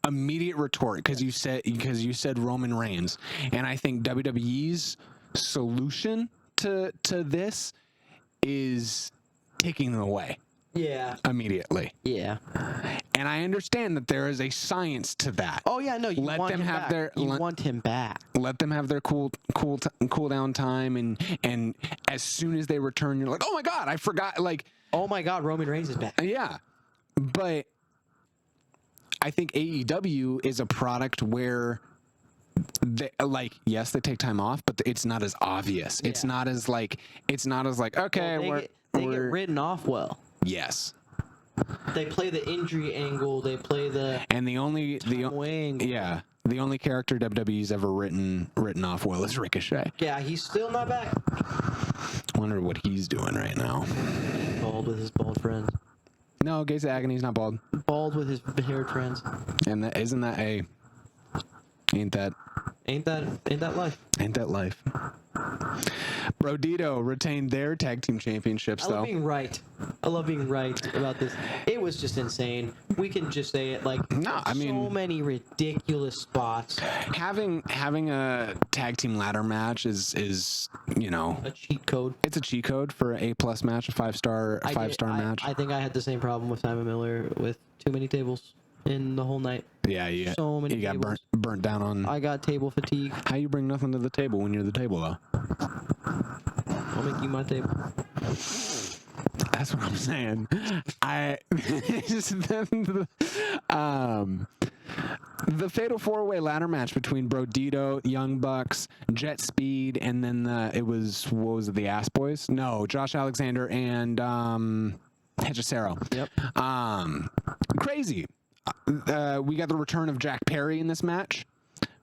immediate retort, because you said Roman Reigns, and I think WWE's solution to this is taking them away. Yeah. Immediately. Yeah. And I understand that there is a science to that. Oh yeah, no, you want him back. Let them have their cool down time, and as soon as they return, you're like, oh my god, I forgot. Like, oh my god, Roman Reigns is back. Yeah, but I think AEW is a product where they, like, yes, they take time off, but it's not as obvious. Yeah. It's not as like okay, well, they get written off well. Yes. They play the injury angle. They play the only character WWE's ever written off well is Ricochet. Yeah, he's still not back. Wonder what he's doing right now. Bald with his bald friends. No, Gates of Agony's not bald. Bald with his haired friends. And ain't that life? Ain't that life? Brodito retained their tag team championships, though. I love being right about this. It was just insane. We can just say it, like, so many ridiculous spots. Having a tag team ladder match is a cheat code. It's a cheat code for an A+ match, a 5-star match. I think I had the same problem with Simon Miller with too many tables in the whole night. Yeah, so many. You got burnt down on. I got table fatigue. How you bring nothing to the table when you're the table, though? I'll make you my table. That's what I'm saying. The Fatal 4-Way ladder match between Brodito, Young Bucks, Jet Speed, and then the Ass Boys? No, Josh Alexander and Hechicero. Yep. Crazy. We got the return of Jack Perry in this match,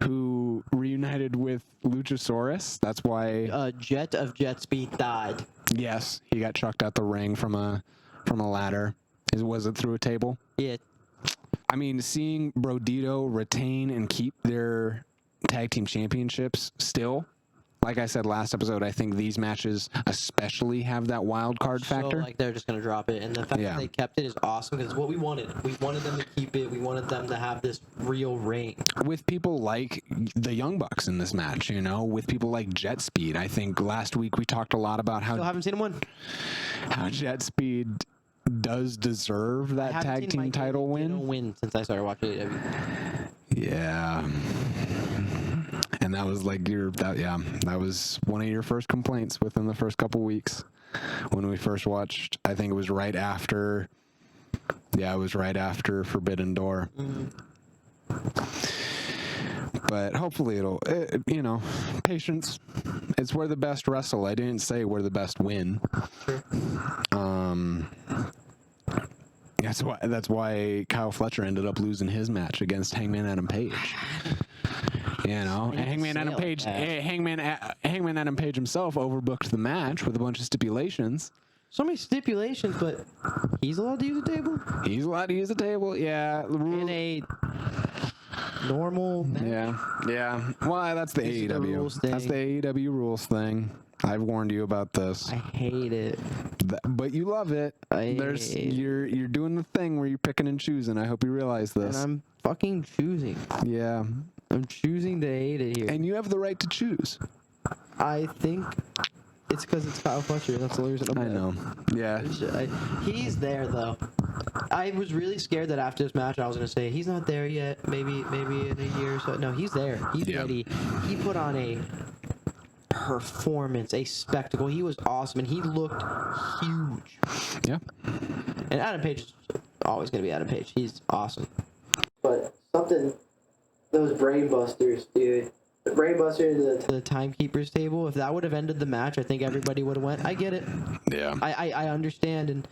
who reunited with Luchasaurus. That's why Jet of Jet Speed died. Yes, he got chucked out the ring from a ladder. Was it through a table? Yeah. I mean, seeing Brodito retain and keep their tag team championships still. Like I said last episode, I think these matches especially have that wild card factor. So, like, they're just gonna drop it, and the fact that they kept it is awesome because it's what we wanted. We wanted them to keep it. We wanted them to have this real reign with people like the Young Bucks in this match. You know, with people like Jet Speed. I think last week we talked a lot about how still haven't seen him win. How Jet Speed does deserve that tag team title win since I started watching AEW. Yeah. And that was like that was one of your first complaints within the first couple weeks when we first watched. I think it was right after Forbidden Door. But hopefully it'll patience. It's where the best wrestle. I didn't say where the best win. That's why Kyle Fletcher ended up losing his match against Hangman Adam Page. You know, and Hangman Adam Page himself overbooked the match with a bunch of stipulations. So many stipulations, but he's allowed to use a table? He's allowed to use a table, yeah. In a normal match? Yeah. Well, that's the AEW. That's the AEW rules thing. I've warned you about this. I hate it. But you love it. You're doing the thing where you're picking and choosing. I hope you realize this. And I'm fucking choosing. Yeah. I'm choosing to hate it here. And you have the right to choose. I think it's because it's Kyle Fletcher. That's the only reason I know. Yeah. He's there, though. I was really scared that after this match I was going to say, he's not there yet. Maybe in a year or so. No, he's there. He's ready. He put on a performance, a spectacle. He was awesome, and he looked huge. Yeah. And Adam Page is always going to be Adam Page. He's awesome. But those brain busters, dude. The brain buster to the timekeeper's table. If that would have ended the match, I think everybody would have went. I get it. Yeah. I understand, and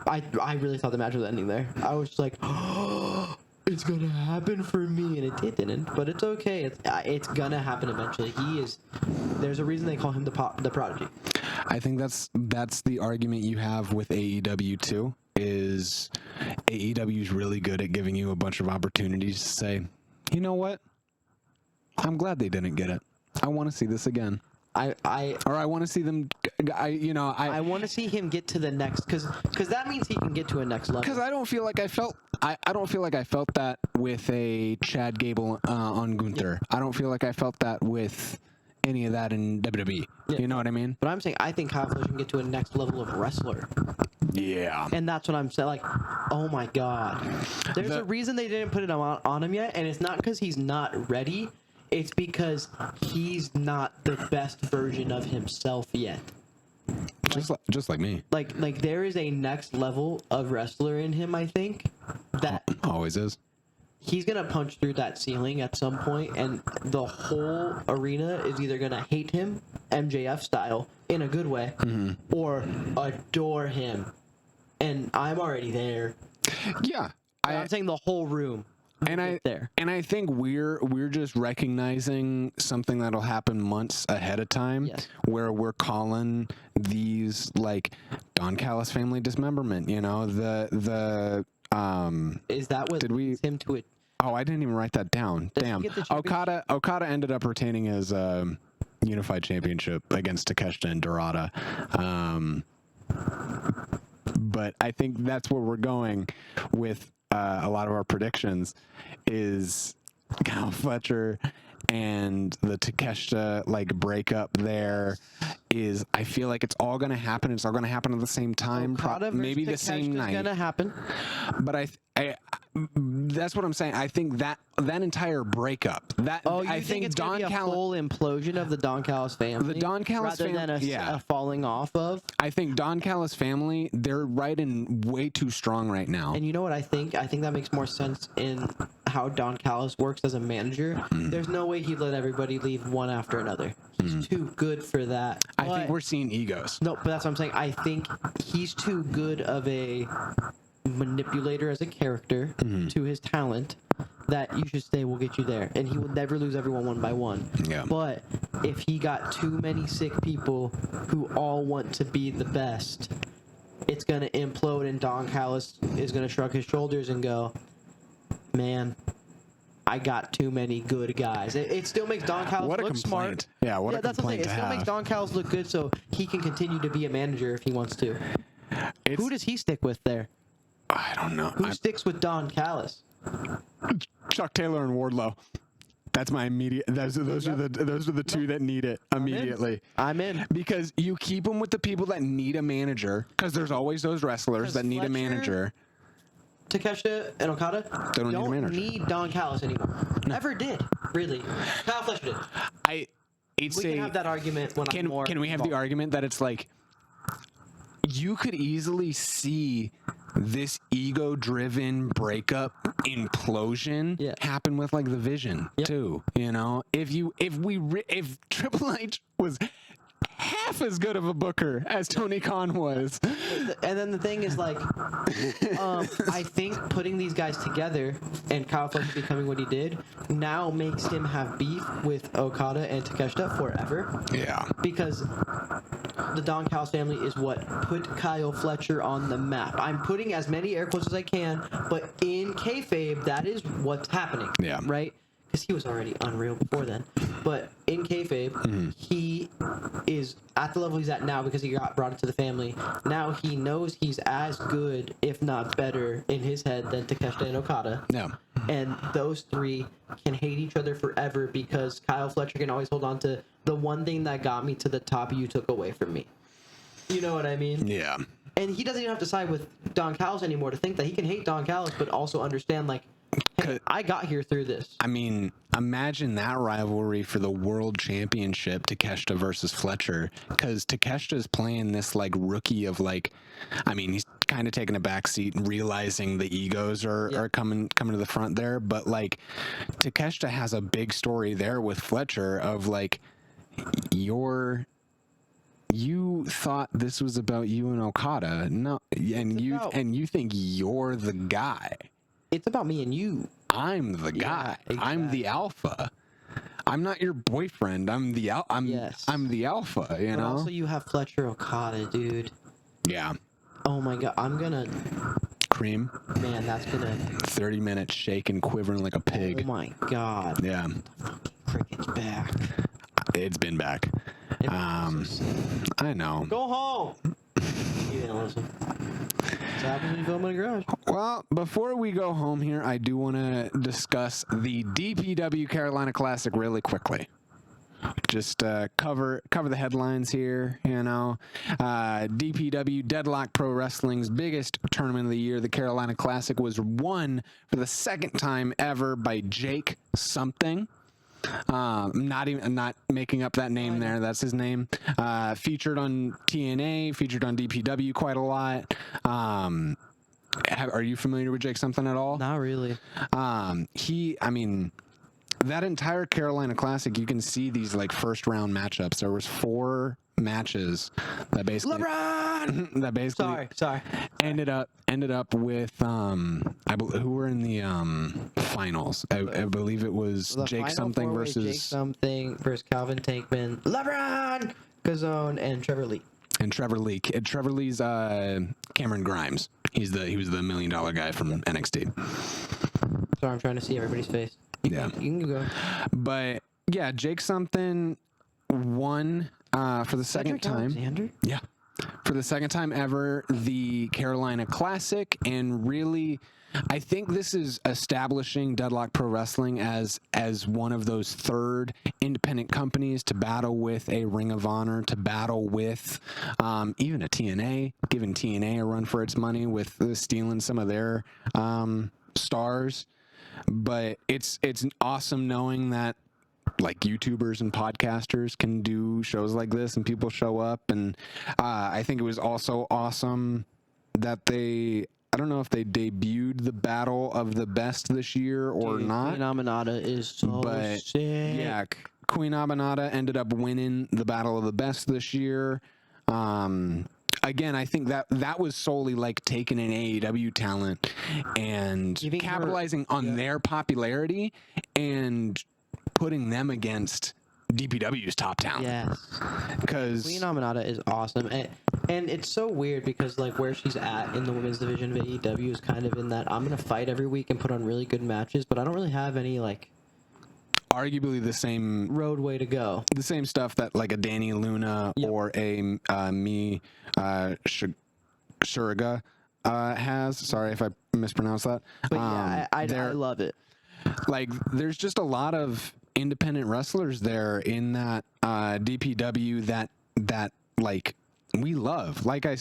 I really thought the match was ending there. I was just like, oh, it's gonna happen for me, and it didn't. But it's okay. It's gonna happen eventually. There's a reason they call him the prodigy. I think that's the argument you have with AEW too. Is AEW is really good at giving you a bunch of opportunities to say, you know what? I'm glad they didn't get it. I want to see this again. I want to see them. I want to see him get to the next, because that means he can get to a next level. Because I don't feel like I felt that with a Chad Gable on Gunther. Yeah. I don't feel like I felt that with any of that in WWE. Yeah. You know what I mean? But I'm saying I think Kyle Fletcher can get to a next level of wrestler. Yeah. And that's what I'm saying. Like, oh my God. There's a reason they didn't put it on him yet, and it's not because he's not ready. It's because he's not the best version of himself yet. Just like me. Like there is a next level of wrestler in him, I think, that always is. He's gonna punch through that ceiling at some point, and the whole arena is either gonna hate him, MJF style, in a good way, or adore him. And I'm already there. Yeah, I'm saying the whole room. And I think we're just recognizing something that'll happen months ahead of time, where we're calling these like Don Callis family dismemberment. You know, the is that what leads him to it? Oh, I didn't even write that down. Damn. Okada ended up retaining his unified championship against Takeshita and Dorada. But I think that's where we're going with a lot of our predictions is Kyle Fletcher and the Takeshita like breakup there is I feel like it's all going to happen. It's all going to happen at the same time. Maybe the same night. It's going to happen. But I that's what I'm saying. I think that entire breakup. I think it's going to be a full implosion of the Don Callis family? The Don Callis family, rather than a falling off of? I think Don Callis family, they're riding way too strong right now. And you know what I think? I think that makes more sense in how Don Callis works as a manager. There's no way he'd let everybody leave one after another. He's too good for that. I think we're seeing egos. No, but that's what I'm saying. I think he's too good of a manipulator as a character to his talent that you should stay, we'll get you there. And he will never lose everyone one by one. Yeah. But if he got too many sick people who all want to be the best, it's going to implode, and Don Callis is going to shrug his shoulders and go, man, I got too many good guys. It still makes Don Callis look smart. Yeah, what a that's complaint the thing. It still makes Don Callis look good, so he can continue to be a manager if he wants to. Who does he stick with there? I don't know. Who sticks with Don Callis? Chuck Taylor and Wardlow. That's my immediate. Those are the two that need it immediately. I'm in because you keep them with the people that need a manager. Because there's always those wrestlers that need a manager. Takeshita and Okada don't need Don Callis anymore. Never did, really. Kyle Fletcher did. We can have that argument when I'm more Can we have the argument that it's like you could easily see this ego-driven breakup implosion happen with like the Vision too? You know, if Triple H was half as good of a booker as Tony Khan was. And then the thing is, like, I think putting these guys together and Kyle Fletcher becoming what he did now makes him have beef with Okada and Takeshita forever. Yeah. Because the Don Callis family is what put Kyle Fletcher on the map. I'm putting as many air quotes as I can, but in kayfabe, that is what's happening. Yeah. Right? Because he was already unreal before then. But in kayfabe, he is at the level he's at now because he got brought into the family. Now he knows he's as good, if not better, in his head than Takeshita and Okada. Yeah. And those three can hate each other forever because Kyle Fletcher can always hold on to the one thing that got me to the top you took away from me. You know what I mean? Yeah. And he doesn't even have to side with Don Callis anymore to think that he can hate Don Callis, but also understand, like, hey, I got here through this. I mean, imagine that rivalry for the world championship, Takeshita versus Fletcher, because Takeshita's playing this like rookie of like, I mean, he's kind of taking a back seat and realizing the egos are coming to the front there, but like Takeshita has a big story there with Fletcher of like you thought this was about you and Okada, no, and you think you're the guy. It's about me and you. I'm the guy. Exactly. I'm the alpha. I'm not your boyfriend. I'm the I'm the alpha. You know. Also, you have Fletcher Okada, dude. Yeah. Oh my god, I'm gonna. Cream. Man, that's gonna. 30 minutes shaking, quivering like a pig. Oh my god. Yeah. The fucking cricket's back. It's been back. I know. Go home. You didn't listen. What happens when you film in a garage? Well, before we go home here, I do want to discuss the DPW Carolina Classic really quickly. Just cover the headlines here, you know. DPW, Deadlock Pro Wrestling's biggest tournament of the year, the Carolina Classic, was won for the second time ever by Jake something. Not making up that name there. That's his name. Featured on TNA, featured on DPW quite a lot. Are you familiar with Jake something at all? Not really. I mean, that entire Carolina Classic, you can see these like first round matchups. There was 4 matches that basically LeBron! that basically sorry ended up with who were in the finals. I believe it was Jake something versus Jake something versus Calvin Tankman, LeBron, Kazone, and Trevor Lee. Trevor Lee's Cameron Grimes. He was the $1 million guy from NXT. Sorry, I'm trying to see everybody's face. You can go. But yeah, Jake something won for the second time. Alexander? Yeah. For the second time ever, the Carolina Classic, and really, I think this is establishing Deadlock Pro Wrestling as one of those third independent companies to battle with a Ring of Honor, to battle with even a TNA, giving TNA a run for its money with stealing some of their stars. But it's awesome knowing that like YouTubers and podcasters can do shows like this and people show up. And I think it was also awesome that I don't know if they debuted the Battle of the Best this year or not. Queen Aminata is so sick. Yeah, Queen Aminata ended up winning the Battle of the Best this year. Again, I think that was solely like taking an AEW talent and capitalizing on their popularity and putting them against DPW's top talent. Yes. Because Queen Aminata is awesome. And it's so weird because, like, where she's at in the women's division of AEW is kind of in that I'm going to fight every week and put on really good matches, but I don't really have any, like... arguably the same... roadway to go. The same stuff that, like, a Danny Luna or a Shuriga has. Sorry if I mispronounced that. But yeah, I love it. Like, there's just a lot of independent wrestlers there in that DPW that like we love. Like I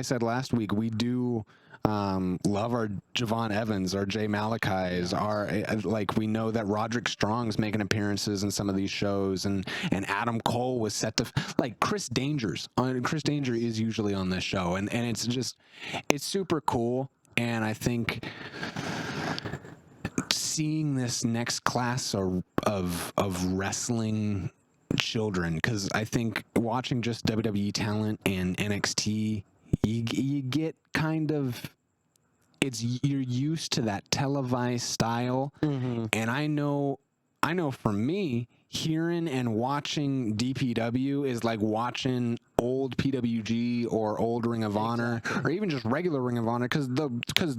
said last week, we do love our Javon Evans, our Jay Malakai's, our like we know that Roderick Strong's making appearances in some of these shows, and Adam Cole was set to like Chris Danger is usually on this show, and it's super cool, and I think seeing this next class of wrestling children, because I think watching just WWE talent and NXT, you get kind of you're used to that televised style, and I know for me, hearing and watching DPW is like watching old PWG or old Ring of Honor, or even just regular Ring of Honor, because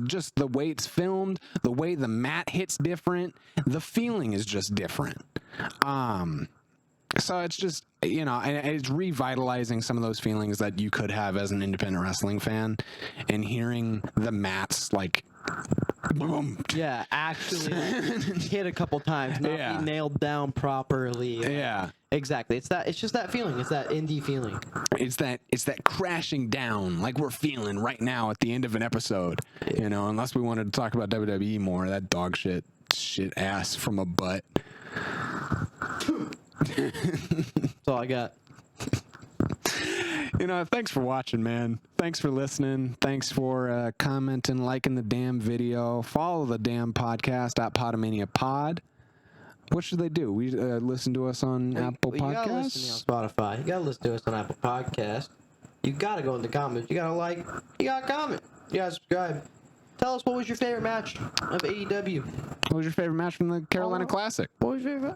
just the way it's filmed, the way the mat hits different, the feeling is just different. So it's just, and it's revitalizing some of those feelings that you could have as an independent wrestling fan, and hearing the mats like boom. Yeah, actually hit a couple times, not be nailed down properly. Yeah. Exactly. It's just that feeling. It's that indie feeling. It's that crashing down like we're feeling right now at the end of an episode. Unless we wanted to talk about WWE more, that dog shit ass from a butt. That's all I got. Thanks for watching, man. Thanks for listening. Thanks for commenting, liking the damn video. Follow the damn podcast at Pod-A-Mania Pod. What should they do? We listen to us on Apple Podcasts? You gotta listen to me on Spotify. You gotta listen to us on Apple Podcasts. You gotta go in the comments. You gotta like. You gotta comment. You gotta subscribe. Tell us, what was your favorite match of AEW? What was your favorite match from the Carolina Classic? What was your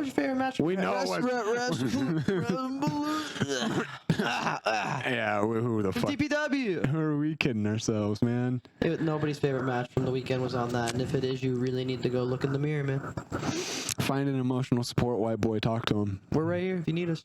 favorite match? We know it was. Yeah, who the fuck? DPW. Who are we kidding ourselves, man? Nobody's favorite match from the weekend was on that, and if it is, you really need to go look in the mirror, man. Find an emotional support white boy. Talk to him. We're right here if you need us.